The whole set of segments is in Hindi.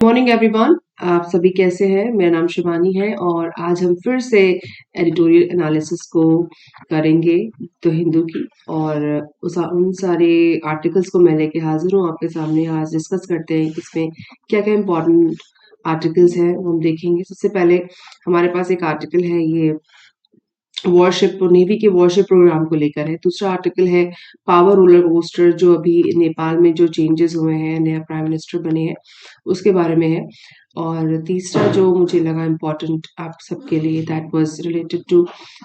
Morning everyone. आप सभी कैसे हैं? मेरा नाम शिवानी है और आज हम फिर से एडिटोरियल एनालिसिस को करेंगे द हिंदू की। और उन सारे आर्टिकल्स को मैं लेके हाजिर हूँ आपके सामने। आज डिस्कस करते हैं कि इसमें क्या क्या इम्पोर्टेंट आर्टिकल्स हैं वो हम देखेंगे। सबसे पहले हमारे पास एक आर्टिकल है, ये वॉरशिप नेवी के वॉरशिप प्रोग्राम को लेकर है। दूसरा आर्टिकल है पावर रोलर कोस्टर, जो अभी नेपाल में जो चेंजेस हुए हैं, नया प्राइम मिनिस्टर बने हैं, उसके बारे में है। और तीसरा जो मुझे लगा इम्पोर्टेंट आप सबके लिए, that was related to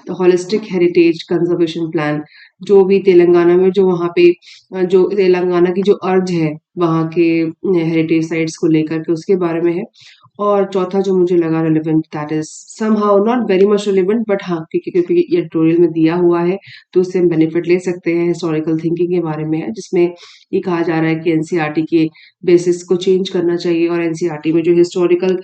the holistic heritage conservation plan. जो भी तेलंगाना में, जो वहाँ पे जो तेलंगाना की जो अर्ज है वहाँ के हेरिटेज साइट्स को लेकर के, उसके बारे में है। और चौथा जो मुझे लगा relevant, that is somehow not very much relevant, but हाँ, क्योंकि ये ट्यूटोरियल में दिया हुआ है तो उससे हम बेनिफिट ले सकते हैं। हिस्टोरिकल थिंकिंग के बारे में है, जिसमें ये कहा जा रहा है कि एनसीईआरटी के बेसिस को चेंज करना चाहिए और एनसीईआरटी में जो हिस्टोरिकल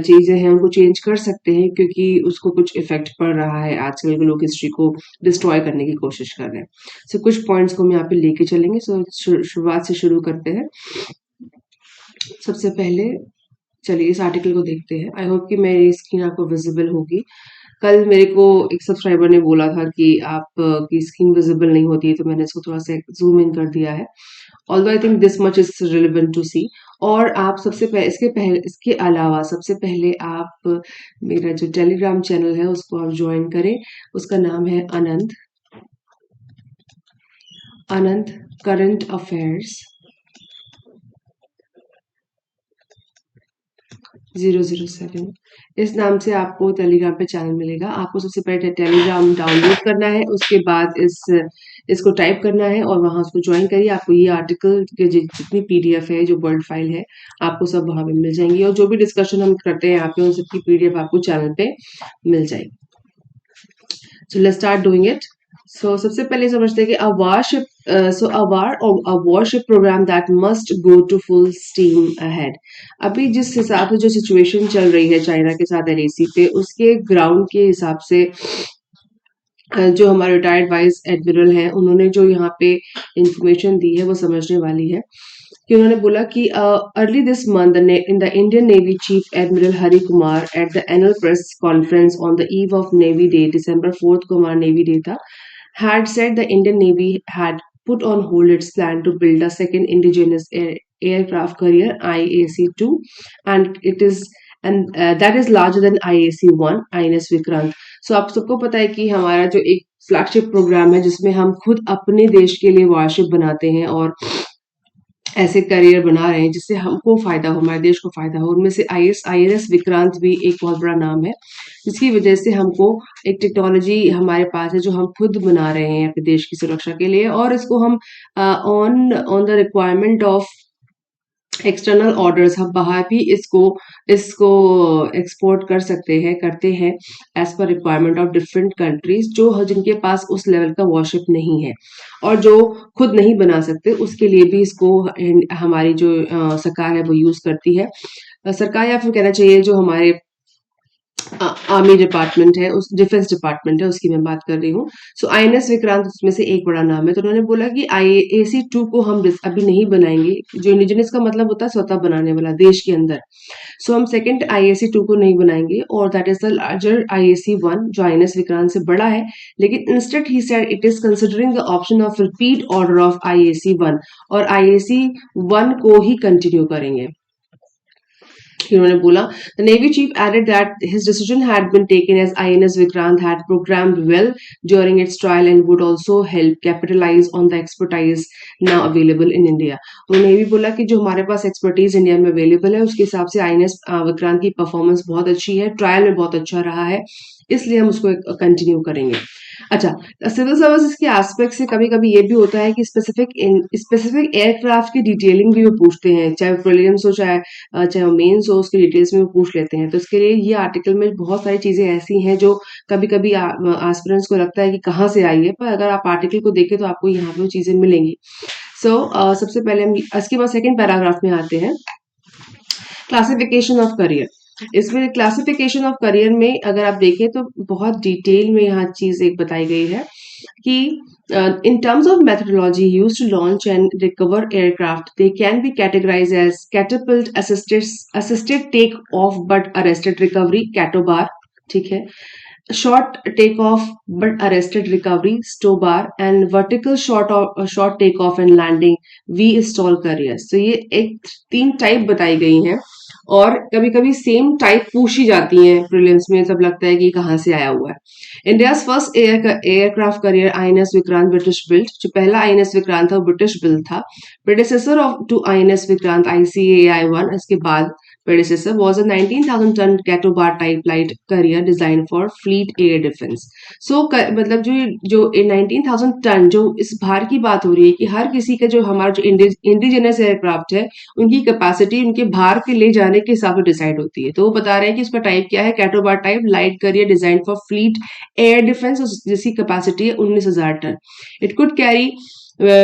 चीजें हैं उनको चेंज कर सकते हैं, क्योंकि उसको कुछ इफेक्ट पड़ रहा है। आजकल के लोग हिस्ट्री को डिस्ट्रॉय करने की कोशिश कर रहे हैं। सो कुछ पॉइंट्स को हम यहाँ पे लेके चलेंगे। सो शुरुआत से शुरू करते हैं। सबसे पहले चलिए इस आर्टिकल को देखते हैं। आई होप कि मेरी स्क्रीन आपको विजिबल होगी। कल मेरे को एक सब्सक्राइबर ने बोला था कि आप की स्क्रीन विजिबल नहीं होती है, तो मैंने इसको थोड़ा सा जूम इन कर दिया है। Although I think this much is relevant to see. और आप सबसे पहले इसके अलावा सबसे पहले आप मेरा जो टेलीग्राम चैनल है उसको आप ज्वाइन करें। उसका नाम है अनंत करंट अफेयर्स 007। इस नाम से आपको टेलीग्राम पे चैनल मिलेगा। आपको सबसे पहले टेलीग्राम डाउनलोड करना है, उसके बाद इसको टाइप करना है और वहां उसको ज्वाइन करिए। आपको ये आर्टिकल के जितनी पीडीएफ है, जो वर्ड फाइल है, आपको सब वहां पे मिल जाएंगी। और जो भी डिस्कशन हम करते हैं यहाँ पे, उन सबकी पीडीएफ आपको चैनल पे मिल जाएगी। So let's start doing it. So सबसे पहले समझते हैं कि a warship program that must go to full steam ahead। अभी जिस हिसाब से जो सिचुएशन चल रही है चाइना के साथ एलएसी पे, उसके ग्राउंड के हिसाब से जो हमारे रिटायर्ड वाइस एडमिरल हैं, उन्होंने जो यहाँ पे इंफॉर्मेशन दी है वो समझने वाली है। कि उन्होंने बोला कि early this month in the Indian navy chief admiral Hari Kumar at the annual press conference on the eve of navy day, December 4th को हमारा नेवी डे था, had said the Indian Navy had put on hold its plan to build a second indigenous aircraft carrier IAC-2, and that is larger than IAC-1, INS Vikrant। So आप सबको पता है कि हमारा जो एक फ्लैगशिप प्रोग्राम है, जिसमें हम खुद अपने देश के लिए वारशिप बनाते हैं और ऐसे करियर बना रहे हैं जिससे हमको फायदा हो, हमारे देश को फायदा हो। उनमें से INS विक्रांत भी एक बहुत बड़ा नाम है, जिसकी वजह से हमको एक टेक्नोलॉजी हमारे पास है जो हम खुद बना रहे हैं अपने देश की सुरक्षा के लिए। और इसको हम on on the requirement of external orders हम बाहर भी इसको इसको एक्सपोर्ट कर सकते हैं, करते हैं as per requirement of different countries, जो जिनके पास उस लेवल का वॉरशिप नहीं है और जो खुद नहीं बना सकते, उसके लिए भी इसको हमारी जो सरकार है वो यूज करती है। सरकार, या फिर कहना चाहिए जो हमारे आर्मी डिपार्टमेंट है, उस डिफेंस डिपार्टमेंट है, उसकी मैं बात कर रही हूँ। सो INS विक्रांत उसमें से एक बड़ा नाम है। तो उन्होंने बोला कि IAC-2 को हम अभी नहीं बनाएंगे। जो इंडिजिनस का मतलब होता है स्वतः बनाने वाला देश के अंदर। सो हम सेकंड IAC-2 को नहीं बनाएंगे, और that is the larger IAC-1, जो INS विक्रांत से बड़ा है। लेकिन instead he said it is considering the option of repeat order of IAC-1, और IAC-1 को ही कंटिन्यू करेंगे। उन्होंने बोला, the Navy chief added that his decision had been taken as INS Vikrant had programmed well during its trial and would also help capitalize on the expertise now available in India। उन्होंने ये भी बोला कि जो हमारे पास एक्सपर्टीज इंडिया में अवेलेबल है, उसके हिसाब से INS विक्रांत की परफॉर्मेंस बहुत अच्छी है, ट्रायल में बहुत अच्छा रहा है, इसलिए हम उसको कंटिन्यू करेंगे। अच्छा, सिविल सर्विसेज के एस्पेक्ट से कभी कभी ये भी होता है कि स्पेसिफिक एयरक्राफ्ट की डिटेलिंग भी वो पूछते हैं, चाहे प्रीलिम्स हो चाहे मेंस हो, उसकी डिटेल्स में वो पूछ लेते हैं। तो इसके लिए ये आर्टिकल में बहुत सारी चीजें ऐसी हैं जो कभी कभी एस्पिरेंट्स को लगता है कि कहाँ से आई है, पर अगर आप आर्टिकल को देखें तो आपको यहाँ पे वो चीजें मिलेंगी। सबसे पहले हम इसके बाद सेकेंड पैराग्राफ में आते हैं, क्लासिफिकेशन ऑफ करियर। इसमें क्लासिफिकेशन ऑफ करियर में अगर आप देखें तो बहुत डिटेल में यहाँ चीज एक बताई गई है कि in terms of methodology used to launch and recover aircraft, they can be categorized as catapult assisted take off but arrested recovery, catobar, ठीक है, short takeoff but arrested recovery, stow bar, and vertical short takeoff and landing, V stall carriers. तो ये एक 3 टाइप बताई गई हैं और कभी कभी सेम टाइप पूछी जाती हैं प्रीलिम्स में, तब लगता है कि कहाँ से आया हुआ है. India's first aircraft carrier INS Vikrant British built. जो पहला आईएनएस विक्रांत था वो ब्रिटिश बिल्ट था. Predecessor of to INS Vikrant ICAI-1, इसके बाद predecessor was a 19,000-ton Catobar type light carrier designed for fleet air defense. So मतलब जो 19,000 टन जो इस भार की बात हो रही है कि हर किसी का जो हमारा जो इंडिजिनस एयरक्राफ्ट है उनकी कैपेसिटी उनके भार के ले जाने के हिसाब से डिसाइड होती है. तो वो बता रहे हैं कि इसका टाइप क्या है, catobar type light carrier design for fleet air defence, जिसकी कैपेसिटी है 19,000 ton. It could carry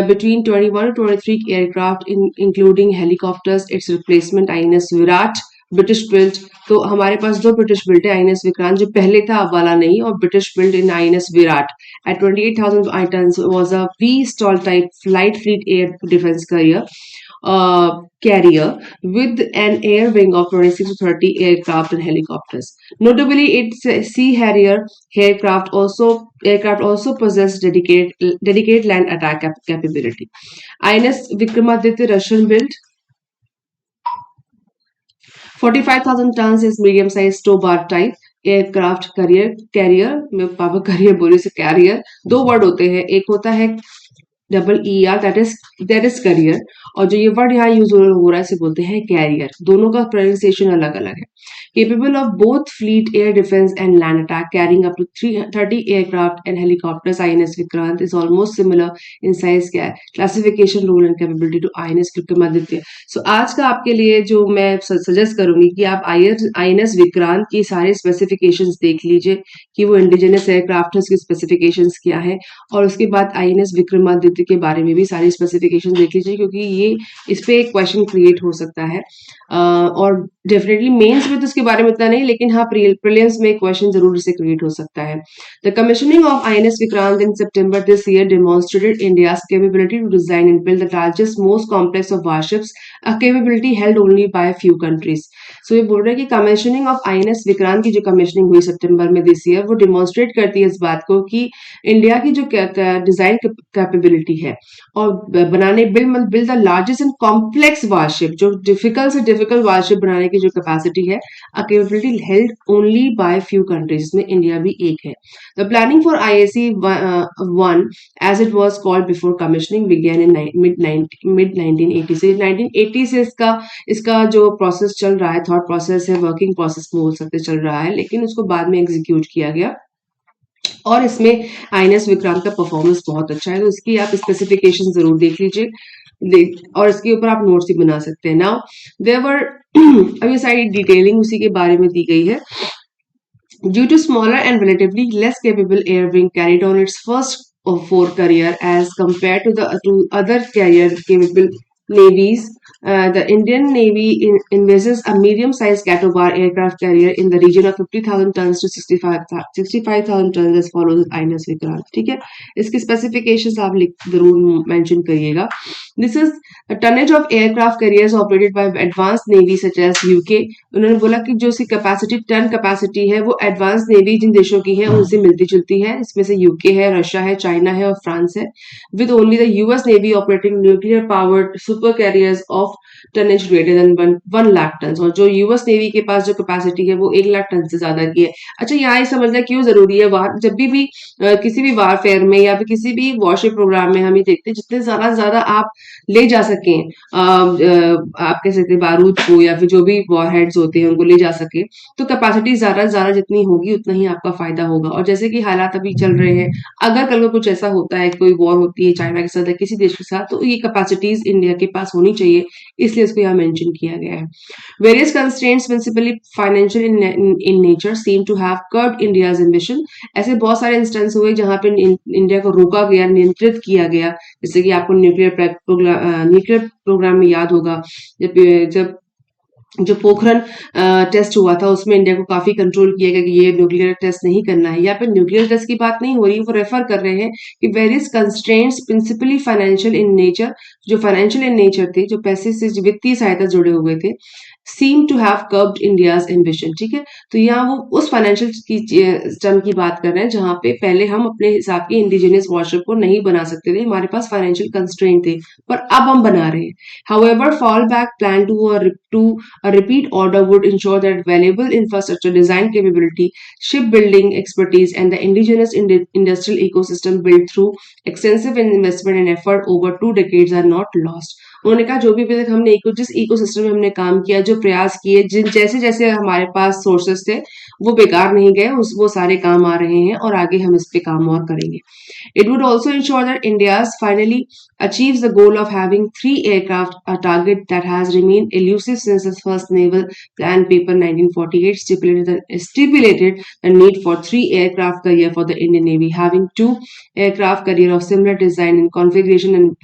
between 21 to 23 aircraft including helicopters. Its replacement INS Virat British built. तो हमारे पास दो ब्रिटिश बिल्ट है, आईएनएस विक्रांत जो पहले था अब वाला नहीं, और British built in INS Viraat at 28,000 tons was a V STOL type light fleet air defence carrier with an air wing of 26 to 30 aircraft and helicopters. Notably, its Sea Harrier aircraft also possessed dedicated land attack capability. INS Vikramaditya Russian built 45,000 tons is medium-sized tow bar type aircraft carrier मैं पापा carrier बोले से carrier दो वर्ड होते हैं, एक होता है ER दैट इज करियर, और जो ये वर्ड यहाँ यूज हो रहा है इसे बोलते हैं कैरियर. दोनों का प्रोनाउंसिएशन अलग अलग है. Capable of both fleet air defence and land attack, carrying up to 30 aircraft and helicopters. INS Vikrant is almost similar in size, classification, role and capability to INS Vikramaditya. So आज का आपके लिए जो मैं सजेस्ट करूंगी कि आप आईएनएस विक्रांत की सारे स्पेसिफिकेशंस देख लीजिए कि वो इंडिजिनस एयरक्राफ्ट है, उसकी स्पेसिफिकेशंस क्या है, और उसके बाद आईएनएस विक्रमादित्य के बारे में भी सारी स्पेसिफिकेशन देख लीजिए, क्योंकि ये इस पे एक क्वेश्चन क्रिएट हो सकता है. और डेफिनेटली मेंस में तो इसके बारे में इतना नहीं, लेकिन हाँ प्रीलिम्स में क्वेश्चन जरूर इससे क्रिएट हो सकता है. The commissioning of INS Vikrant in September this year demonstrated India's capability to design and build the largest most complex of warships, a capability held only by few countries. So ये बोल रहे हैं कि कमीशनिंग ऑफ आईएनएस विक्रांत की जो कमीशनिंग हुई सितंबर में दिस ईयर, वो डेमोन्स्ट्रेट करती है इस बात को कि इंडिया की जो डिजाइन कैपेबिलिटी है और build the largest and complex warship, जो डिफिकल्ट से डिफिकल्ट वारशिप बनाने की जो कैपेसिटी है, a capability held only by few countries, जिसमें इंडिया भी एक है. The planning for IAC 1 as it was called before commissioning began in mid 1980 से 1980 से इसका जो प्रोसेस चल रहा है, थॉट प्रोसेस है, वर्किंग प्रोसेस बोल सकते चल रहा है, लेकिन उसको बाद में एग्जीक्यूट किया गया और इसमें आईएनएस विक्रांत का परफॉर्मेंस बहुत अच्छा है. तो इसकी आप स्पेसिफिकेशन जरूर देख लीजिए और इसके ऊपर आप नोट्स भी बना सकते हैं. नाउ देवर अब ये सारी डिटेलिंग उसी के बारे में दी गई है. Due to smaller and relatively less capable air wing carried on its first four career as compared to other carrier capable navies, the Indian Navy envisages a medium-sized Catobar aircraft carrier in the region of 50,000 tons to 65,000 tons as follows with INS Vikrant. ठीक है, इसकी स्पेसिफिकेशंस आप जरूर मेंशन करिएगा. This is a tonnage of aircraft carriers operated by advanced navy such as UK. उन्होंने बोला कि जो सी कैपेसिटी टन कैपेसिटी है वो एडवांस नेवी जिन देशों की है उनसे मिलती जुलती है. इसमें से यूके है, रशिया है, चाइना है और फ्रांस है. With only the US navy operating nuclear powered super carriers of tonnage greater than 1 lakh ton. और जो यूएस नेवी के पास जो कैपेसिटी है वो 1 लाख टन से ज्यादा की है. अच्छा, यहाँ ये समझना क्यों जरूरी है. जब भी किसी भी वारफेयर में या फिर किसी भी वॉरशिप प्रोग्राम में हम ये देखते हैं जितने ज्यादा आप ले जा सकें, आप कह सकते बारूद को या फिर जो भी वॉरहेड्स होते हैं उनको ले जा सके, तो कैपेसिटी ज्यादा जितनी होगी उतना ही आपका फायदा होगा. और जैसे कि हालात अभी चल रहे हैं, अगर कल को कुछ ऐसा होता है, कोई वॉर होती है चाइना के साथ या किसी देश के साथ, तो ये कैपेसिटीज इंडिया के पास होनी चाहिए, इसलिए इसको यहाँ मेंशन किया गया है. Various constraints principally financial in nature seem to have curbed India's ambition. ऐसे बहुत सारे इंस्टेंस हुए जहां पे इंडिया को रोका गया, नियंत्रित किया गया. जैसे कि आपको न्यूक्लियर प्रोग्राम में याद होगा, जब जो पोखरण टेस्ट हुआ था उसमें इंडिया को काफी कंट्रोल किया गया कि ये न्यूक्लियर टेस्ट नहीं करना है। यहाँ पे न्यूक्लियर टेस्ट की बात नहीं हो रही, वो रेफर कर रहे हैं कि various constraints principally financial in nature, जो फाइनेंशियल इन नेचर थे, जो पैसे से वित्तीय सहायता जुड़े हुए थे, seem to have curbed India's ambition. ठीक है, तो यहाँ वो उस फाइनेंशियल की टर्म की बात कर रहे हैं जहां पे पहले हम अपने हिसाब की इंडिजिनियस वॉरशिप को नहीं बना सकते थे, हमारे पास फाइनेंशियल कंस्ट्रेंट थे, पर अब हम बना रहे हैं। However fall back plan to a repeat order would ensure that valuable infrastructure design capability, shipbuilding expertise, and the indigenous industrial ecosystem built through extensive investment and effort over 2 decades are not lost. उन्होंने कहा जो भी अभी तक हमने जिस इकोसिस्टम में हमने काम किया, जो प्रयास किए, जिन जैसे जैसे हमारे पास सोर्सेस थे, वो बेकार नहीं गए, वो सारे काम आ रहे हैं और आगे हम इस पे काम और करेंगे। It would also ensure that India finally achieves the goal of having 3 aircraft, a target that has remained elusive since the first naval plan paper 1948 stipulated the need for 3 aircraft carrier for the Indian Navy, having 2 aircraft carrier of similar design and configuration, and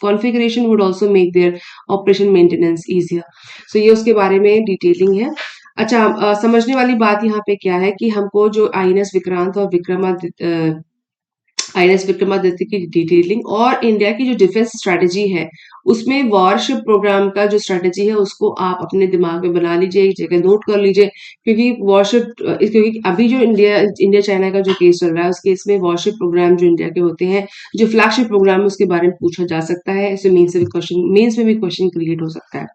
configuration would also make their operation maintenance easier. So ये उसके बारे में डिटेलिंग है। अच्छा, समझने वाली बात यहाँ पे क्या है कि हमको जो आईएनएस विक्रांत और आईएनएस विक्रमादित्य की डिटेलिंग और इंडिया की जो डिफेंस स्ट्रेटेजी है, उसमें वॉरशिप प्रोग्राम का जो स्ट्रेटेजी है उसको आप अपने दिमाग में बना लीजिए, एक जगह नोट कर लीजिए, क्योंकि वॉरशिप क्योंकि अभी जो इंडिया चाइना का जो केस चल रहा है, उस केस में वॉरशिप प्रोग्राम जो इंडिया के होते हैं, जो फ्लैगशिप प्रोग्राम है, उसके बारे में पूछा जा सकता है। इससे मेंस में भी क्वेश्चन क्रिएट हो सकता है।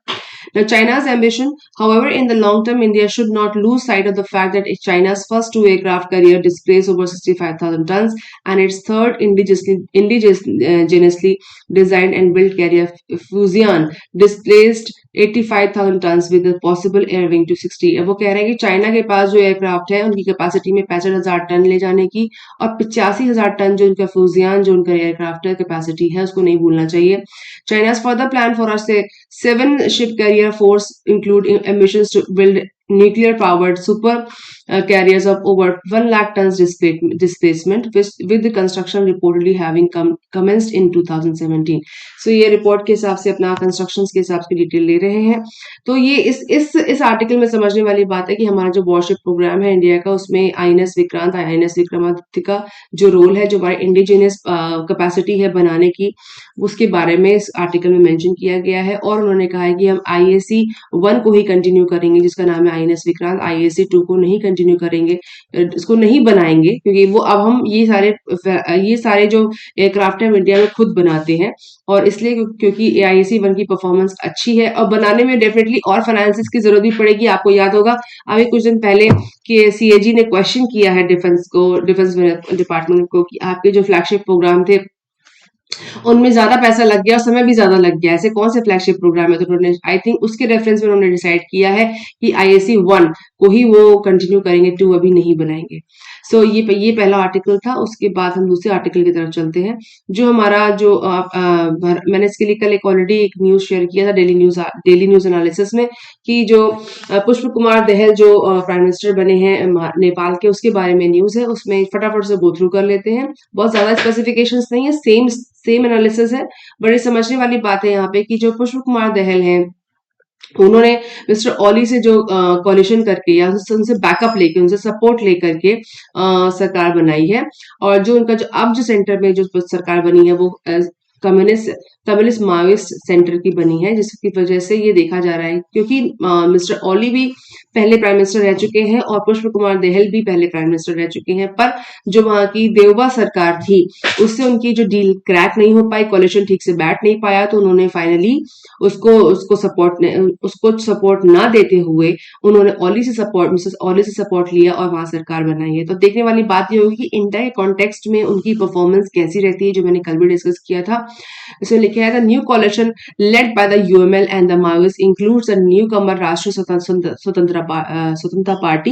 Now, China's ambition, however, in the long term, India should not lose sight of the fact that China's first 2 aircraft carrier displaced over 65,000 tons, and its third indigenously designed and built carrier Fujian displaced 85,000 tons with a possible air wing to 60। अब वो कह रहे हैं कि चाइना के पास जो एयरक्राफ्ट है उनकी कैपेसिटी में 65,000 टन ले जाने की, और 85,000 टन जो उनका फ्यूजियान जो उनका एयरक्राफ्ट है कैपेसिटी है, उसको नहीं भूलना चाहिए। China's further plan for us, say, 7 ship carrier force include ambitions to build nuclear-powered super carriers of over 1 lakh tons displacement, with the construction reportedly having commenced in 2017। So ये रिपोर्ट के हिसाब से अपना कंस्ट्रक्शन के हिसाब से डिटेल ले रहे हैं। तो ये इस आर्टिकल में समझने वाली बात है कि हमारा जो वॉरशिप प्रोग्राम है इंडिया का, उसमें आईएनएस विक्रांत, आईएनएस विक्रमादित्य का जो रोल है, जो हमारे इंडिजिनियस कैपेसिटी है बनाने की, उसके बारे में इस आर्टिकल में मेंशन किया गया है। और उन्होंने कहा है कि हम आईएसी 1 को ही कंटिन्यू करेंगे, जिसका नाम है आईएनएस विक्रांत। आईएसी 2 को नहीं कंटिन्यू करेंगे, इसको नहीं बनाएंगे, क्योंकि वो अब हम ये सारे जो एयरक्राफ्ट है इंडिया में खुद बनाते हैं, और इसलिए क्योंकि आईएसी 1 की परफॉर्मेंस अच्छी है, और बनाने में डेफिनेटली और फाइनेंसिस की जरूरत भी पड़ेगी। आपको याद होगा अभी कुछ दिन पहले कि सीएजी ने क्वेश्चन किया है डिफेंस डिपार्टमेंट को कि आपके जो फ्लैगशिप प्रोग्राम थे उनमें ज्यादा पैसा लग गया और समय भी ज्यादा लग गया, ऐसे कौन से फ्लैगशिप प्रोग्राम है? तो उन्होंने आई थिंक उसके रेफरेंस में उन्होंने डिसाइड किया है कि आईएसी 1 को ही वो कंटिन्यू करेंगे, 2 अभी नहीं बनाएंगे। सो ये पहला आर्टिकल था। उसके बाद हम दूसरे आर्टिकल की तरफ चलते हैं, जो हमारा जो मैंने इसके लिए कल ऑलरेडी एक न्यूज शेयर किया था डेली न्यूज एनालिसिस में, कि जो पुष्प कुमार दहल जो प्राइम मिनिस्टर बने हैं नेपाल के, उसके बारे में न्यूज है। उसमें फटाफट से गो थ्रू कर लेते हैं, बहुत ज्यादा स्पेसिफिकेशंस नहीं है, सेम एनालिसिस है। बड़े समझने वाली बात है यहाँ पे कि जो पुष्प कुमार दहल हैं, उन्होंने मिस्टर ओली से जो कोलिशन करके या उनसे बैकअप लेके, उनसे सपोर्ट लेकर के सरकार बनाई है। और जो उनका जो अब जो सेंटर में जो सरकार बनी है, वो कम्युनिस्ट माओइस्ट सेंटर की बनी है, जिसकी वजह से ये देखा जा रहा है, क्योंकि मिस्टर ओली भी पहले प्राइम मिनिस्टर रह चुके हैं और पुष्प कुमार दहल भी पहले प्राइम मिनिस्टर रह चुके हैं, पर जो वहां की देवबा सरकार थी उससे उनकी जो डील क्रैक नहीं हो पाई, कोलिशन ठीक से बैठ नहीं पाया, तो उन्होंने फाइनली उसको सपोर्ट ना देते हुए उन्होंने मिसेस ओली से सपोर्ट लिया और वहां सरकार बनाई है। तो देखने वाली बात ये होगी कि इंडिया के कॉन्टेक्स्ट में उनकी परफॉर्मेंस कैसी रहती है, जो मैंने कल भी डिस्कस किया था। इसमें लिखा है the new coalition led by the UML and the Maoist includes a newcomer Rashtriya Swatantra Party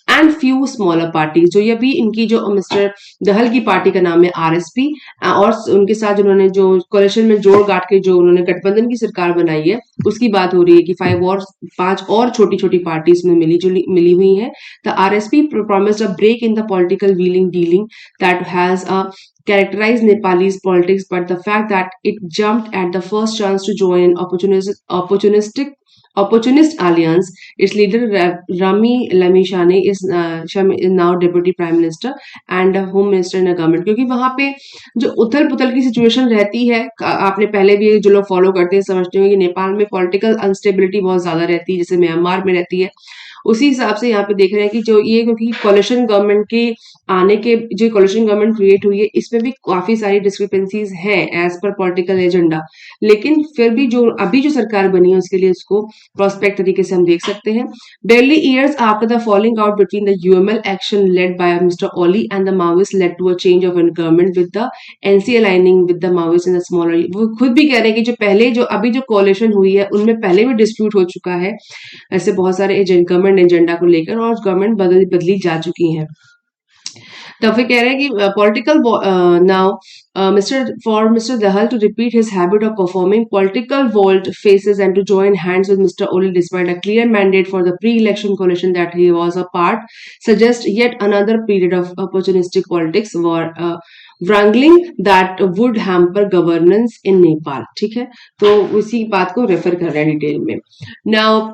and few smaller party. जो ये भी इनकी जो मिस्टर दहल की पार्टी का नाम है आरएसपी, और उनके साथ उन्होंने जो कोलिशन में जोड़ गांठ के जो उन्होंने गठबंधन की सरकार बनाई है, उसकी बात हो रही है कि 5 और छोटी छोटी पार्टीज में मिली हुई है। The RSP promised a break in the political wheeling dealing that has characterized Nepalese politics, but the fact that it jumped at the first chance to join an opportunistic opportunist alliance. Its leader Rami Lamishane is now deputy prime minister and home minister in a government. क्योंकि वहां पे जो उथल पुथल की सिचुएशन रहती है, आपने पहले भी जो लोग फॉलो करते हैं समझते होंगे कि नेपाल में पॉलिटिकल अनस्टेबिलिटी बहुत ज्यादा रहती है, जैसे म्यांमार में रहती है। उसी हिसाब से यहाँ पे देख रहे हैं कि जो ये क्योंकि कोलिशन गवर्नमेंट के आने के जो कोलिशन गवर्नमेंट क्रिएट हुई है, इसमें भी काफी सारी डिस्क्रिपेंसीज हैं एज पर पॉलिटिकल एजेंडा। लेकिन फिर भी जो अभी जो सरकार बनी है उसके लिए उसको प्रोस्पेक्ट तरीके से हम देख सकते हैं। Barely years after the falling out between the UML action led by Mr. Oli and the Maoists led to a change of government with the NC aligning with the Maoists in the smaller। वो खुद भी कह रहे हैं कि जो पहले जो अभी जो कोलिशन हुई है उनमें पहले भी डिस्प्यूट हो चुका है ऐसे बहुत सारे गवर्नमेंट एजेंडा को लेकर, और गवर्नमेंट बदली जा चुकी है। तो फिर कह रहे हैं कि political now Mr. Dahal to repeat his habit of performing political volte faces and to join hands with Mr. Oli despite a clear mandate for the pre-election coalition that he was a part suggests yet another period of opportunistic politics wrangling that would hamper governance in Nepal। ठीक है, तो उसी बात को रेफर कर रहे हैं डिटेल में। नाउ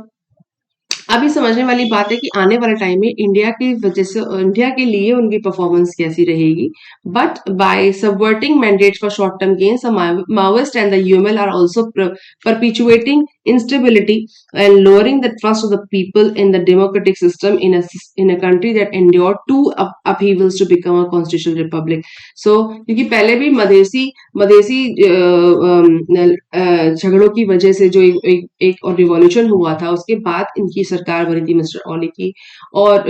अभी समझने वाली बात है कि आने वाले टाइम में इंडिया की वजह से इंडिया के लिए उनकी परफॉर्मेंस कैसी रहेगी। But by subverting mandates for short term gains, Maoist and the UML are also perpetuating instability and lowering the trust of the people in the democratic system in a country that endured two upheavals to become a constitutional republic। So क्योंकि पहले भी मधेसी झगड़ों की वजह से जो एक और रिवॉल्यूशन हुआ था, उसके बाद इनकी सरकार बनी थी मिस्टर ओली की, और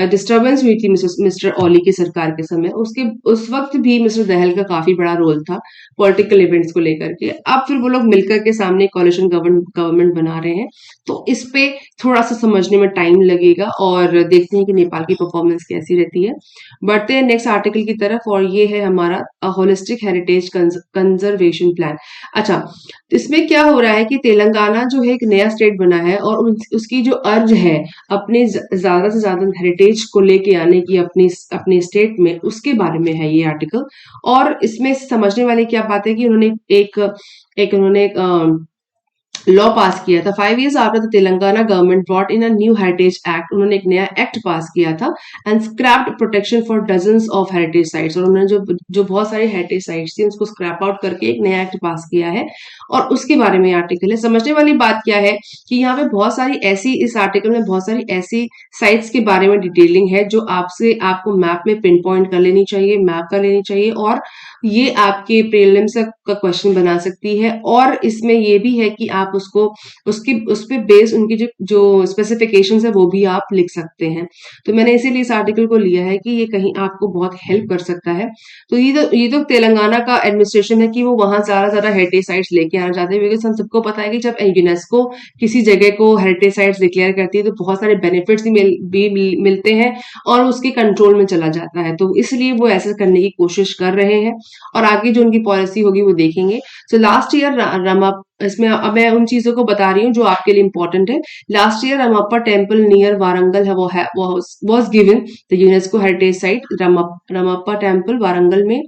डिस्टर्बेंस हुई थी मिस्टर ओली की सरकार के समय। उस वक्त भी मिस्टर दहल का काफी बड़ा रोल था पॉलिटिकल इवेंट्स को लेकर के। अब फिर वो लोग मिलकर के सामने कोलिशन गवर्नमेंट बना रहे हैं, तो इस पे थोड़ा सा समझने में टाइम लगेगा और देखते हैं कि नेपाल की परफॉर्मेंस कैसी रहती है। बढ़ते हैं नेक्स्ट आर्टिकल की तरफ, और ये है हमारा होलिस्टिक हेरिटेज कंजर्वेशन प्लान। अच्छा, इसमें क्या हो रहा है कि तेलंगाना जो है एक नया स्टेट बना है और उसकी जो अर्ज है अपने ज्यादा से ज्यादा हेरिटेज को लेके आने की अपने स्टेट में, उसके बारे में है ये आर्टिकल। और इसमें समझने वाली क्या बात है कि उन्होंने एक लॉ पास किया था 5 years after the Telangana government brought in a new heritage act. उन्होंने एक नया एक्ट पास किया था and scraped protection for dozens of heritage sites. और उन्होंने जो बहुत सारी हेरिटेज साइट्स थी उसको स्क्रैप आउट करके एक नया एक्ट पास किया है, और उसके बारे में आर्टिकल है। समझने वाली बात क्या है कि यहाँ पे बहुत सारी ऐसी, इस आर्टिकल में बहुत सारी ऐसी साइट्स के बारे में डिटेलिंग है जो आपको मैप में पिन पॉइंट कर लेनी चाहिए, मैप कर लेनी चाहिए, और ये आपके प्रीलिम्स का क्वेश्चन बना सकती है। और इसमें ये भी है कि आप उस पे बेस उनकी जो स्पेसिफिकेशंस है वो भी आप लिख सकते हैं। तो मैंने इसीलिए इस आर्टिकल को लिया है कि ये कहीं आपको बहुत हेल्प कर सकता है। तो ये तो तेलंगाना का एडमिनिस्ट्रेशन है कि वो वहां ज्यादा हेरिटेज साइट्स लेके आना चाहते हैं, बिकॉज हम सबको पता है कि जब यूनेस्को किसी जगह को हेरिटेज साइट्स डिक्लेयर करती है तो बहुत सारे बेनिफिट्स भी मिलते हैं और उसके कंट्रोल में चला जाता है। तो इसलिए वो ऐसा करने की कोशिश कर रहे हैं, और आगे जो उनकी पॉलिसी होगी वो देखेंगे। सो लास्ट ईयर इसमें अब मैं उन चीजों को बता रही हूँ जो आपके लिए इंपॉर्टेंट है। Last year Ramappa temple near Warangal है was given the UNESCO heritage site। Ramappa temple Warangal में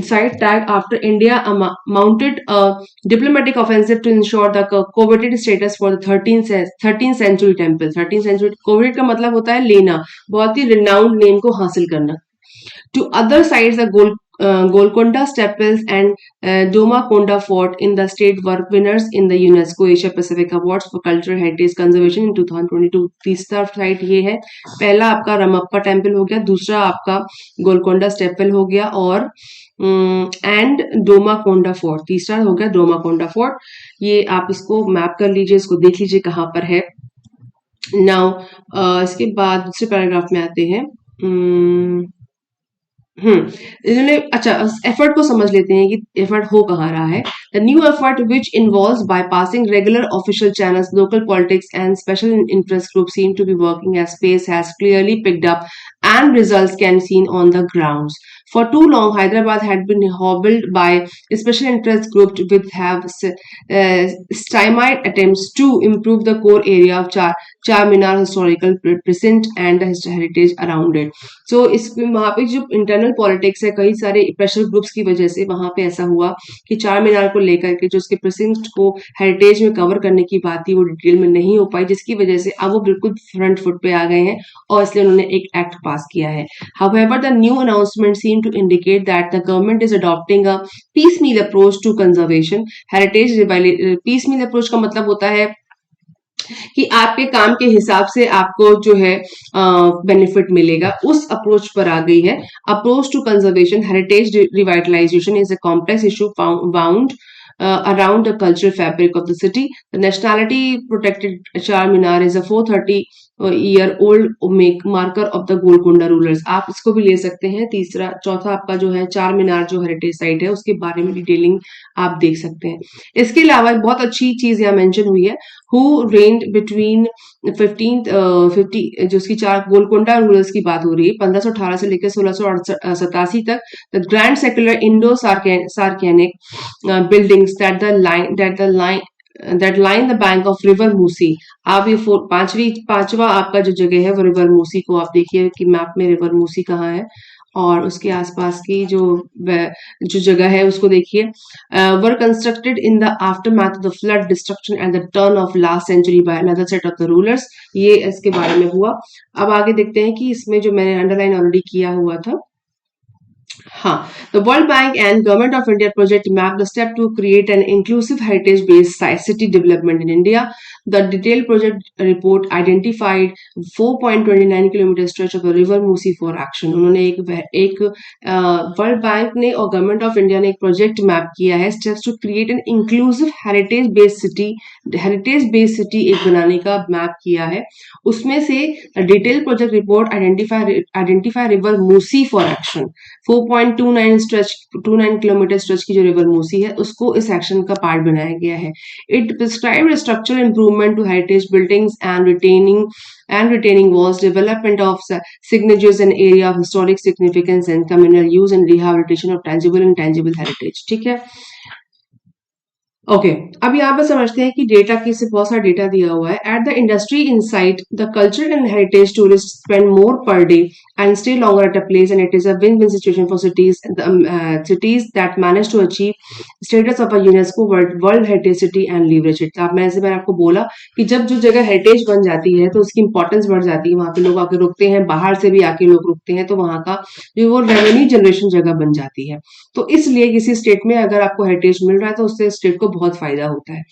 site tag after India mounted a diplomatic offensive to ensure the coveted status for the 13th century temple। 13th century coveted का मतलब होता है लेना, बहुत ही renowned नेम को हासिल करना। To other sites, the Golconda Staples and Domaconda Fort in the state were winners in the UNESCO Asia Pacific Awards for Cultural Heritage Conservation in 2022। तीसरा साइट ये है, पहला आपका रमप्पा टेम्पल हो गया, दूसरा आपका गोलकोंडा स्टेपल हो गया, और एंड डोमाकोंडा फोर्ट, तीसरा हो गया डोमाकोंडा फोर्ट। ये आप इसको मैप कर लीजिए, इसको देख लीजिए कहाँ पर है। नाउ इसके बाद दूसरे पैराग्राफ में आते हैं। इन्होंने अच्छा एफर्ट को समझ लेते हैं कि एफर्ट हो कहाँ रहा है। The new effort which involves bypassing regular official channels, local politics and special interest group seem to be working as space has clearly picked up and results can be seen on the grounds. For too long, Hyderabad had been hobbled by special interest groups which have stymied attempts to improve the core area of Charminar historical precinct and the heritage around it. So इसमें वहाँ पे जो इंटरनल पॉलिटिक्स है, कई सारे प्रेशर ग्रुप्स की वजह से वहाँ पे ऐसा हुआ कि चार मीनार को लेकर के जो उसके प्रेसिडेंट को हेरिटेज में कवर करने की बात थी वो डिटेल में नहीं हो पाई, जिसकी वजह से अब वो बिल्कुल फ्रंट फुट पे आ गए हैं और इसलिए उन्होंने एक एक्ट पास किया है. However, the new announcement seem to indicate that the government is adopting a piecemeal approach to conservation. Heritage piecemeal approach का मतलब होता है कि आपके काम के हिसाब से आपको जो है बेनिफिट मिलेगा, उस अप्रोच पर आ गई है. Approach to conservation heritage revitalisation is a complex issue bound around the cultural fabric of the city. The nationality protected Charminar is a 430-year-old marker of the Golconda rulers. आप इसको भी ले सकते हैं. तीसरा चौथा आपका जो है चार मीनार जो हेरिटेज साइट है उसके बारे में डिटेलिंग आप देख सकते हैं. इसके अलावा बहुत अच्छी चीज यहाँ मेंशन हुई है. Who reigned between 50 जो उसकी चार गोलकोंडा रूलर्स की बात हो रही है 1518 से लेकर 1687 तक. The grand secular Indo Saracenic buildings that line the bank of river Musi. आप ये पांचवा आपका जो जगह है वो रिवर मूसी को आप देखिए कि मैप में रिवर मूसी कहाँ है और उसके आसपास की जो जगह है उसको देखिए. Were constructed in the aftermath of the flood destruction and the turn of last century by another set of the rulers. ये इसके बारे में हुआ. अब आगे देखते हैं कि इसमें जो मैंने अंडरलाइन ऑलरेडी किया हुआ था. हाँ, the World Bank and Government of India project mapped the step to create an inclusive heritage-based city development in India. The detailed project report identified 4.29 kilometre stretch of the river Musi for action. उन्होंने एक वर्ल्ड बैंक ने और गवर्नमेंट ऑफ इंडिया ने एक प्रोजेक्ट मैप किया है steps to create an inclusive heritage-based city एक बनाने का मैप किया है. उसमें से detail project report identify river Musi for action. 4.29 kilometre stretch की जो रिवर मूसी है उसको इस एक्शन का पार्ट बनाया गया है. It prescribed structural improvement to heritage buildings and retaining walls, development of signatures and area of historic significance and communal use and rehabilitation of tangible and intangible heritage. ठीक है. ओके अब यहाँ पर समझते हैं कि डेटा की से बहुत सारा डेटा दिया हुआ है. At the industry insight the cultural and heritage tourist spend more per day and stay longer at a place and it is a win win situation for cities that manage to achieve status of a UNESCO world heritage city and leverage it. मैंने आपको बोला कि जब जो जगह हेरिटेज बन जाती है तो उसकी इंपॉर्टेंस बढ़ जाती है, वहां पे लोग आके रुकते हैं, बाहर से भी आके लोग रुकते हैं, तो वहां का जो वो रेवेन्यू जनरेशन जगह बन जाती है. तो इसलिए किसी स्टेट में अगर आपको हेरिटेज मिल रहा है तो उससे स्टेट को बहुत फायदा होता है.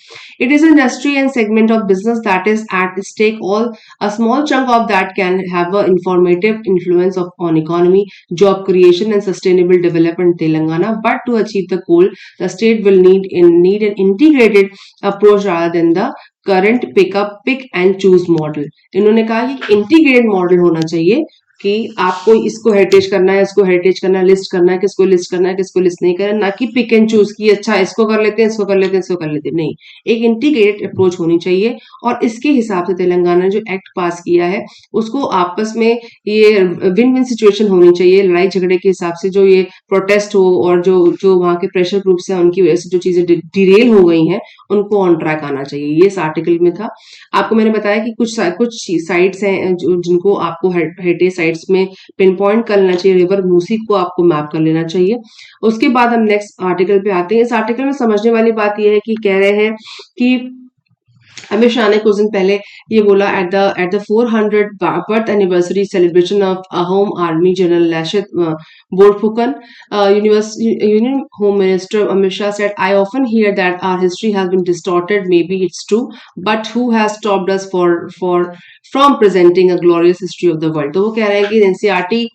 It is industry and segment of business that is at stake. All a small chunk of that can have a informative influence on economy, job creation and sustainable development Telangana. But to achieve the goal the state will need an integrated approach rather than the current pick and choose model. इन्होंने कहा कि इंटीग्रेटेड मॉडल होना चाहिए कि आपको इसको हेरिटेज करना है, इसको हेरिटेज करना है, लिस्ट करना है, किसको लिस्ट करना है, किसको लिस्ट नहीं करना, ना कि पिक एंड चूज की अच्छा इसको कर लेते हैं, इसको कर लेते हैं, इसको कर लेते हैं. नहीं, एक इंटीग्रेटेड अप्रोच होनी चाहिए. और इसके हिसाब से तेलंगाना ने जो एक्ट पास किया है उसको आपस में ये विन विन सिचुएशन होनी चाहिए. लड़ाई झगड़े के हिसाब से जो ये प्रोटेस्ट हो और जो वहां के प्रेशर ग्रुप्स हैं उनकी वजह से जो चीजें डिरेल हो गई हैं उनको ऑन ट्रैक आना चाहिए. ये इस आर्टिकल में था. आपको मैंने बताया कि कुछ साइट्स हैं जिनको आपको हेरिटेज साइट्स में पिन पॉइंट कर लेना चाहिए. रिवर मूसी को आपको मैप कर लेना चाहिए. उसके बाद हम नेक्स्ट आर्टिकल पे आते हैं. इस आर्टिकल में समझने वाली बात यह है कि कह रहे हैं कि अमित शाह ने कुछ दिन पहले ये बोला at the 400 birth anniversary celebration of Ahom army general Lachit Borphukan, union home minister Amit Shah said, I often hear that our history has been distorted, may be it's true, but who has stopped us from presenting a glorious history of the world. तो वो कह रहे हैं कि एनसीईआरटी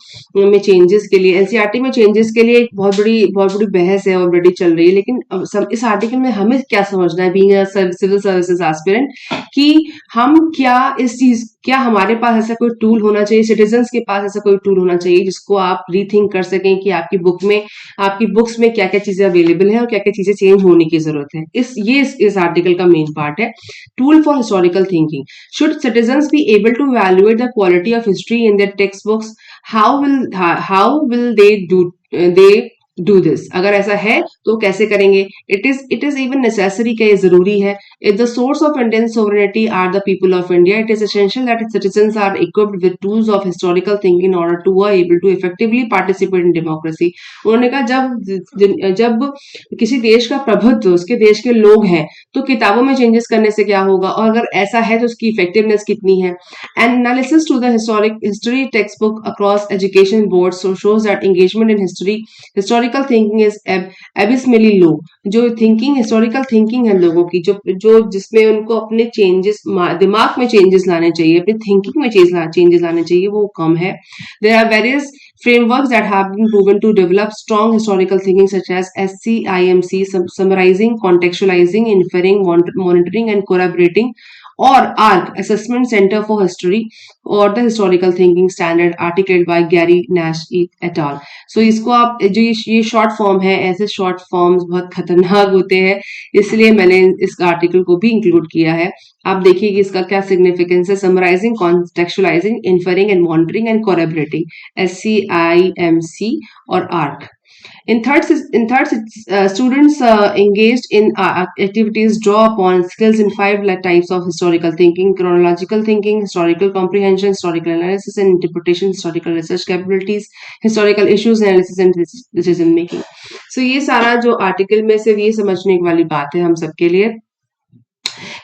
में चेंजेस के लिए एक बहुत बड़ी बहस है ऑलरेडी चल रही है. लेकिन इस आर्टिकल में हमें क्या समझना है being a civil services aspirant vigilant कि हम क्या हमारे पास ऐसा कोई टूल होना चाहिए, सिटीजन्स के पास ऐसा कोई टूल होना चाहिए जिसको आप रीथिंक कर सकें कि आपकी बुक्स में क्या-क्या चीजें अवेलेबल है और क्या-क्या चीजें चेंज होने की जरूरत है। इस आर्टिकल का मेन पार्ट है। Tool for historical thinking. Should citizens be able to evaluate the quality of history in their text books? How will they do this? अगर ऐसा है तो कैसे करेंगे? इट इज इवन नेसेसरी, क्या ये जरूरी है? If the source of Indian sovereignty are the people of India, it is essential that citizens are equipped with tools of historical thinking in order to are able to effectively participate in democracy. उन्होंने कहा जब किसी देश का प्रभुत्व उसके देश के लोग हैं तो किताबों में चेंजेस करने से क्या होगा, और अगर ऐसा है तो उसकी इफेक्टिवनेस कितनी है? Analysis to the history text book across education board shows that engagement in historical thinking is abysmally low। जो हिस्टोरिकल थिंकिंग है लोगों की, जो जिसमें उनको अपने दिमाग में चेंजेस लाने चाहिए, अपनी थिंकिंग में चेंजेस लाने चाहिए, वो कम है। There are various frameworks that have been proven to develop strong historical thinking such as SCIMC, summarizing, contextualizing, inferring, monitoring and corroborating, or ARC, Assessment Center for History, or the Historical Thinking Standard articulated by Gary Nash et al। So इसको आप जो ये शॉर्ट फॉर्म है, ऐसे शॉर्ट फॉर्म्स बहुत खतरनाक होते हैं, इसलिए मैंने इस आर्टिकल को भी इंक्लूड किया है। आप देखिए कि इसका क्या सिग्निफिकेंस है। Summarising, contextualising, inferring and monitoring and collaborating, SCIMC और ARC। In third, students engaged in activities draw upon skills in 5 types of historical thinking: chronological thinking, historical comprehension, historical analysis and interpretation, historical research capabilities, historical issues analysis and decision making। So ये सारा जो आर्टिकल में सिर्फ ये समझने वाली बात है हम सबके लिए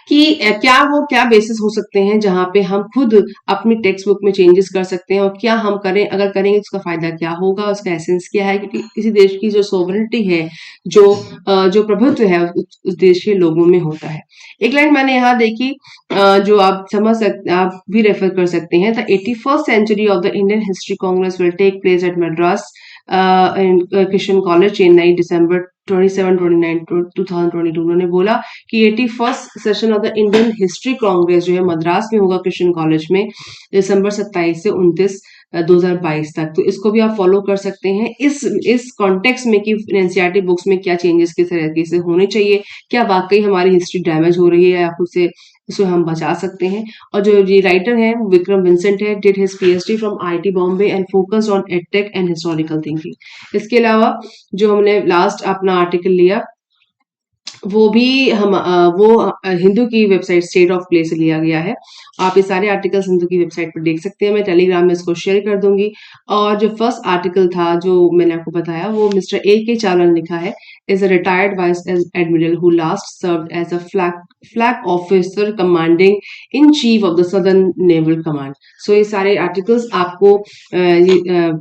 कि क्या बेसिस हो सकते हैं जहां पे हम खुद अपनी टेक्स्ट बुक में चेंजेस कर सकते हैं, और क्या हम करें, अगर करेंगे तो उसका फायदा क्या होगा, उसका एसेंस क्या है, क्योंकि किसी देश की जो सोवरेनिटी है, जो प्रभुत्व है उस देश के लोगों में होता है। एक लाइन मैंने यहाँ देखी जो आप भी रेफर कर सकते हैं। The 81st century of the Indian History Congress will take place at Madras Christian College, Chennai, December 27-29 2022। उन्होंने बोला कि 81st session of the Indian History Congress जो है मद्रास में होगा, क्रिश्चियन कॉलेज में, दिसंबर 27 से 29 2022 तक। तो इसको भी आप फॉलो कर सकते हैं इस कॉन्टेक्स्ट में कि एनसीईआरटी बुक्स में क्या चेंजेस किस तरीके से होने चाहिए, क्या वाकई हमारी हिस्ट्री डैमेज हो रही है या उसे हम बचा सकते हैं। और जो ये राइटर है विक्रम विंसेंट है, did his PhD from IIT Bombay and focused on edtech and historical thinking. इसके अलावा जो हमने लास्ट अपना आर्टिकल लिया वो हिंदू की वेबसाइट स्टेट ऑफ प्ले से लिया गया है। आप ये सारे आर्टिकल्स हिंदू की वेबसाइट पर देख सकते हैं, मैं टेलीग्राम में इसको शेयर कर दूंगी। और जो फर्स्ट आर्टिकल था जो मैंने आपको बताया वो मिस्टर A.K. चावला ने लिखा है, is a retired vice admiral who last served as a flag officer commanding in chief of the southern naval command. So ये सारे आर्टिकल्स आपको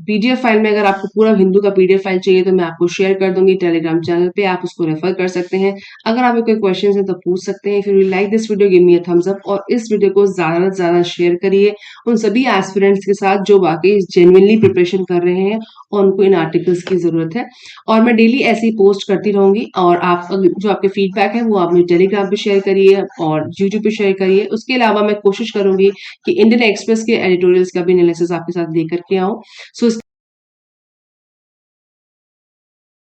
PDF फाइल में, अगर आपको पूरा हिंदू का PDF फाइल चाहिए तो मैं आपको शेयर कर दूंगी टेलीग्राम चैनल पे, आप उसको रेफर कर सकते हैं। अगर आपके कोई क्वेश्चन है तो पूछ सकते हैं। If you like this video give me a thumbs up, और इस वीडियो को ज्यादा से ज्यादा शेयर करिए उन सभी एस्पिरेंट्स के साथ जो वाकई जेन्युइनली प्रिपरेशन कर रहे हैं और उनको इन आर्टिकल्स की जरूरत है। और मैं डेली ऐसी पोस्ट करती रहूंगी, और आप जो आपके फीडबैक है वो आप मुझे टेलीग्राम पे शेयर करिए और यूट्यूब पे शेयर करिए। उसके अलावा मैं कोशिश करूंगी कि इंडियन एक्सप्रेस के एडिटोरियल्स का भी एनालिसिस आपके साथ लेकर के आऊं। सो